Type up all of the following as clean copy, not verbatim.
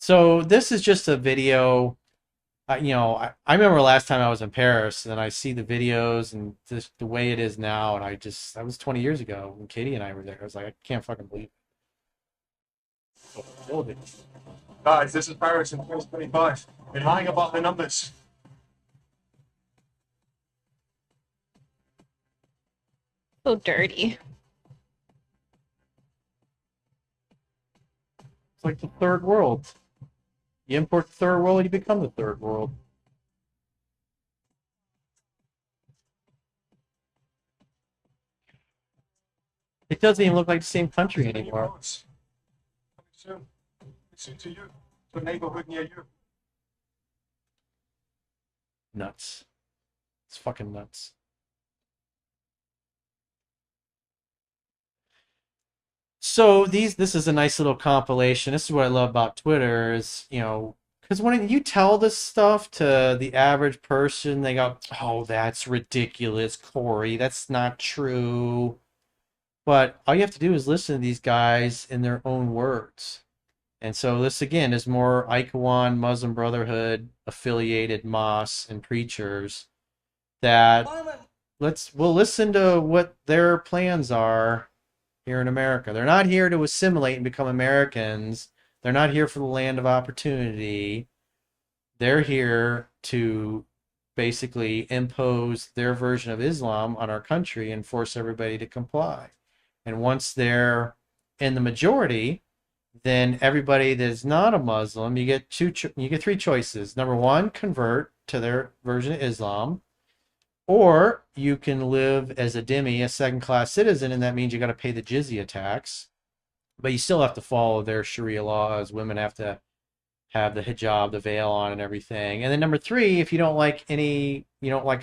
So this is just a video. I remember last time I was in Paris, and I see the videos and just the way it is now, and that was 20 years ago when Katie and I were there. I was like, I can't fucking believe it. Guys, this is Paris in 2025. They're lying about the numbers. So dirty. It's like the third world. You import the third world, you become the third world. It doesn't even look like the same country anymore. Soon. Soon to you. To a neighborhood near you. Nuts. It's fucking nuts. So this is a nice little compilation. This is what I love about Twitter is, because when you tell this stuff to the average person, they go, "Oh, that's ridiculous, Corey. That's not true." But all you have to do is listen to these guys in their own words. And so this again is more Ikhwan, Muslim Brotherhood affiliated mosques and preachers that we'll listen to what their plans are here in America. They're not here to assimilate and become Americans. They're not here for the land of opportunity. They're here to basically impose their version of Islam on our country and force everybody to comply. And once they're in the majority, then everybody that is not a Muslim, you get three choices. Number one, convert to their version of Islam. Or you can live as a dhimmi, a second-class citizen, and that means you got to pay the jizya tax. But you still have to follow their Sharia laws. Women have to have the hijab, the veil on, and everything. And then number three, if you don't like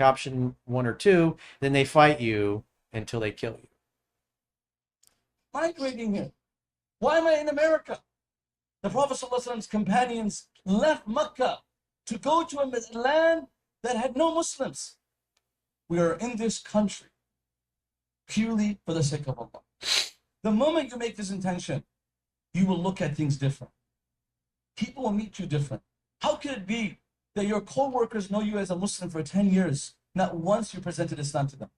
option 1 or 2, then they fight you until they kill you. Migrating here. Why am I in America? The Prophet ﷺ's companions left Mecca to go to a land that had no Muslims. We are in this country purely for the sake of Allah. The moment you make this intention, you will look at things different. People will meet you different. How could it be that your co-workers know you as a Muslim for 10 years, not once you presented Islam to them?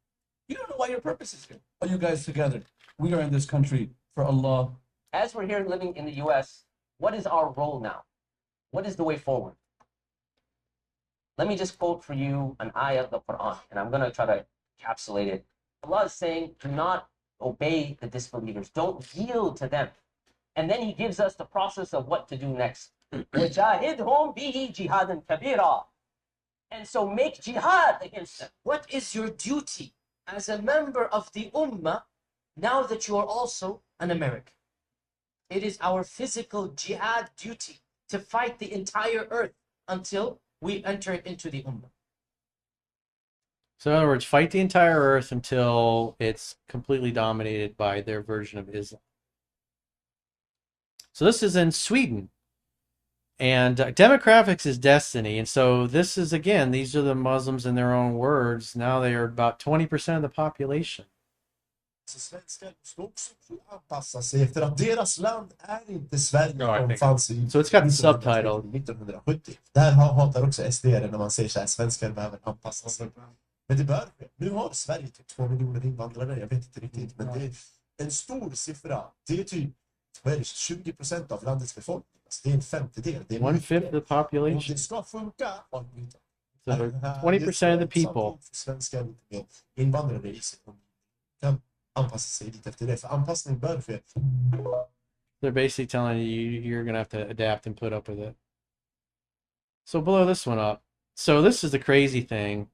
You don't know why your purpose is here. Are you guys together? We are in this country for Allah. As we're here living in the US, what is our role now? What is the way forward? Let me just quote for you an ayah of the Quran, and I'm going to try to encapsulate it. Allah is saying, do not obey the disbelievers. Don't yield to them. And then he gives us the process of what to do next. وَجَاهِدْهُمْ بِهِ جِهَادًا كَبِيرًا. And so make jihad against them. What is your duty as a member of the Ummah now that you are also an American? It is our physical jihad duty to fight the entire earth until we enter into the Ummah. So in other words, fight the entire earth until it's completely dominated by their version of Islam. So this is in Sweden. And demographics is destiny. And so this is, again, these are the Muslims in their own words. Now they are about 20% of the population. Svenskar ska också anpassa sig efter att deras land är inte Sverige som fanns i So it's got the subtitle. 1970. Där hatar också SD när man säger så här, svenskar behöver anpassa sig. Men det bör ske. Nu har Sverige typ 2 miljoner invandrare, jag vet inte riktigt, men det är en stor siffra. Det är typ 20% av landets befolkning. Alltså det är en femtedel. Det är 1/5 of the population. det ska funka. So 20% of the people. Svenskar lite mer invandrare i sig. Kan anpassa sig lite efter det, för anpassning bör ske. They're basically telling you you're going to have to adapt and put up with it. So blow this one up. So this is the crazy thing.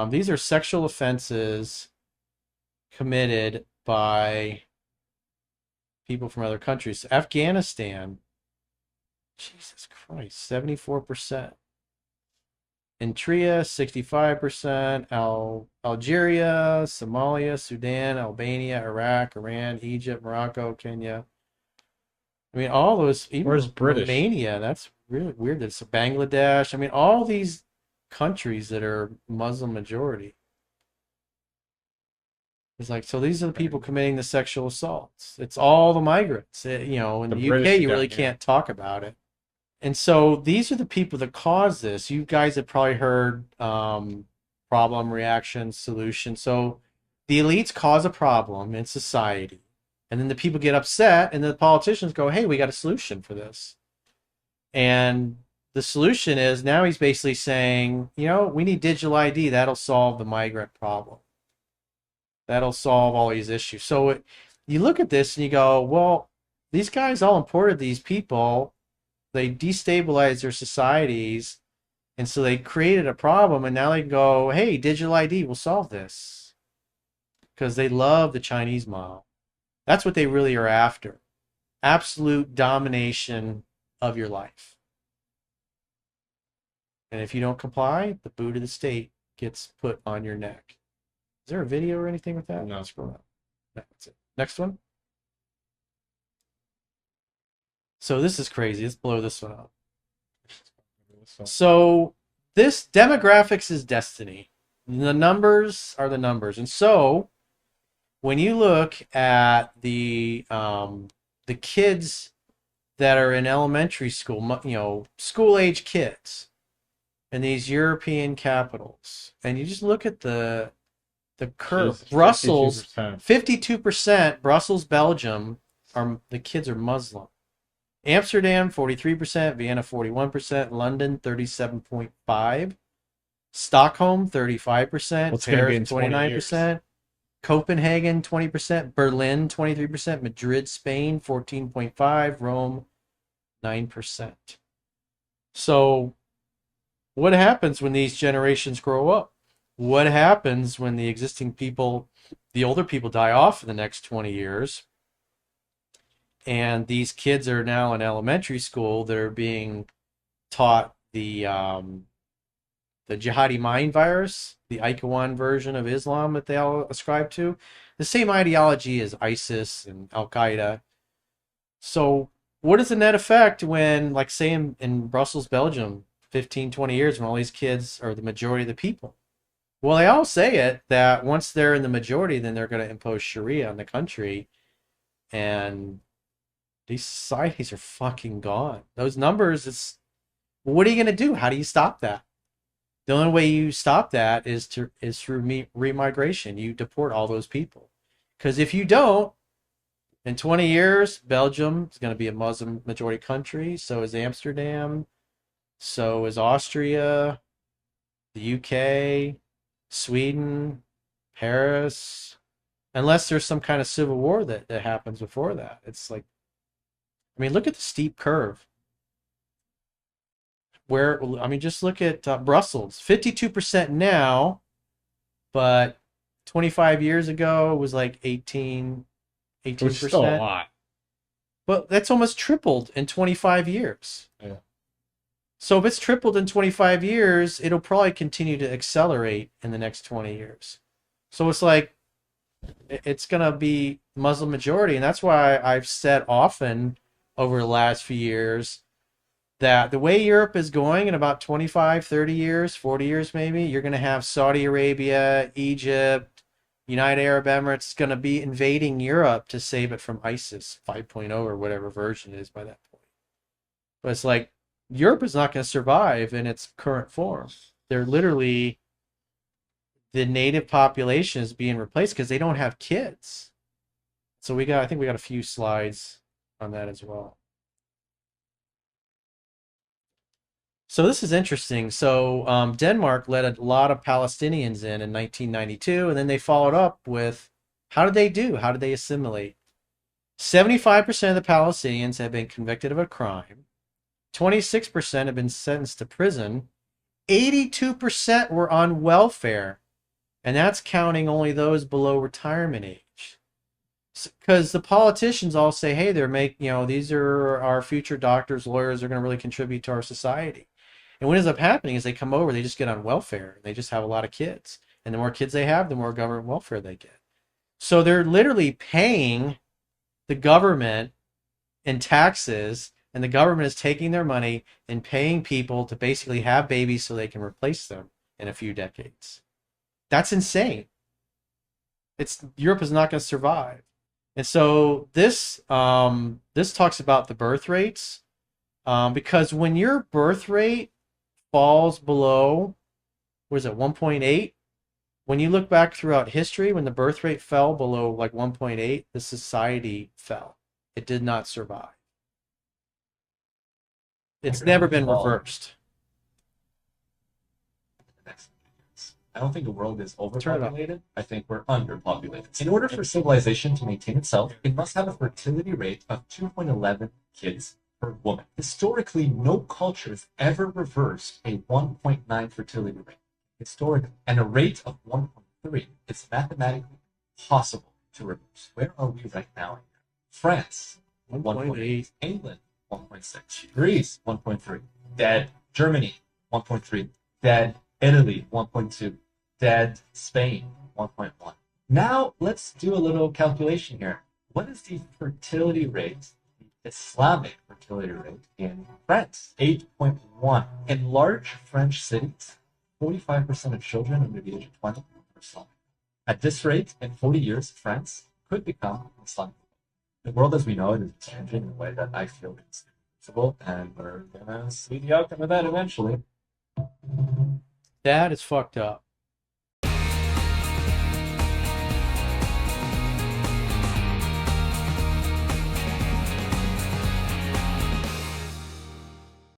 These are sexual offenses committed by people from other countries. Afghanistan, Jesus Christ, 74%. Eritrea, 65%. Algeria, Somalia, Sudan, Albania, Iraq, Iran, Egypt, Morocco, Kenya. I mean, all those, even Where's British? Romania, that's really weird. That's Bangladesh. I mean, all these countries that are Muslim majority. It's like, so these are the people committing the sexual assaults. It's all the migrants. In the UK, British you really down here. can't talk about it. And so these are the people that cause this. You guys have probably heard problem, reaction, solution. So the elites cause a problem in society, and then the people get upset, and the politicians go, hey, we got a solution for this. And the solution is now he's basically saying, we need digital ID. That'll solve the migrant problem. That'll solve all these issues. So you look at this and you go, well, these guys all imported these people. They destabilized their societies. And so they created a problem. And now they go, hey, digital ID will solve this. Because they love the Chinese model. That's what they really are after. Absolute domination of your life. And if you don't comply, the boot of the state gets put on your neck. Is there a video or anything with that? No. Scroll up. That's it. Next one. So this is crazy. Let's blow this one up. So this demographics is destiny. The numbers are the numbers. And so when you look at the kids that are in elementary school, school age kids in these European capitals, and you just look at the curve. Jesus, Brussels, 52%. 52%, Brussels, Belgium, the kids are Muslim. Amsterdam, 43%, Vienna, 41%, London, 37.5%, Stockholm, 35%, What's gonna be in Paris, 20 29%, Copenhagen, 20%, Berlin, 23%, Madrid, Spain, 14.5%, Rome, 9%. So what happens when these generations grow up? What happens when the existing people, the older people, die off in the next 20 years? And these kids are now in elementary school that are being taught the jihadi mind virus, the Ikhwan version of Islam that they all ascribe to. The same ideology as ISIS and Al Qaeda. So what is the net effect when, like, say in Brussels, Belgium, 15, 20 years, when all these kids are the majority of the people? Well, they all say it, that once they're in the majority, then they're going to impose Sharia on the country. And these societies are fucking gone. Those numbers, what are you going to do? How do you stop that? The only way you stop that is through remigration. You deport all those people. Because if you don't, in 20 years, Belgium is going to be a Muslim majority country. So is Amsterdam. So is Austria, the UK, Sweden, Paris. Unless there's some kind of civil war that happens before that. It's like, I mean, look at the steep curve. Just look at Brussels. 52% now, but 25 years ago it was like 18%. Which is still a lot. But that's almost tripled in 25 years. Yeah. So if it's tripled in 25 years, it'll probably continue to accelerate in the next 20 years. So it's like, it's going to be Muslim majority. And that's why I've said often over the last few years that the way Europe is going in about 25, 30 years, 40 years maybe, you're going to have Saudi Arabia, Egypt, United Arab Emirates going to be invading Europe to save it from ISIS 5.0 or whatever version it is by that point. But it's like, Europe is not going to survive in its current form. They're literally, the native population is being replaced because they don't have kids. So I think we got a few slides on that as well. So this is interesting. So Denmark let a lot of Palestinians in 1992, and then they followed up with, how did they do? How did they assimilate? 75% of the Palestinians have been convicted of a crime. 26% have been sentenced to prison. 82% were on welfare. And that's counting only those below retirement age. Because the politicians all say, hey, these are our future doctors, lawyers, they're going to really contribute to our society. And what ends up happening is they come over, they just get on welfare. They just have a lot of kids. And the more kids they have, the more government welfare they get. So they're literally paying the government in taxes, and the government is taking their money and paying people to basically have babies so they can replace them in a few decades. That's insane. Europe is not going to survive. And so this talks about the birth rates. Because when your birth rate falls below, what is it, 1.8? When you look back throughout history, when the birth rate fell below like 1.8, the society fell. It did not survive. It's never been reversed. I don't think the world is Turn it up. overpopulated. I think we're underpopulated. In order for civilization to maintain itself, it must have a fertility rate of 2.11 kids per woman. Historically, no culture has ever reversed a 1.9 fertility rate. Historically, and a rate of 1.3 is mathematically possible to reverse. Where are we right now? France, 1.8. England, 1.6. Greece, 1.3. Dead. Germany, 1.3. Dead. Italy, 1.2. Dead. Spain, 1.1. Now, let's do a little calculation here. What is the fertility rate, the Islamic fertility rate in France? 8.1. In large French cities, 45% of children under the age of 20 are Islamic. At this rate, in 40 years, France could become Islamic. The world as we know it is changing in a way that I feel is possible, and we're gonna see the outcome of that eventually. That is fucked up.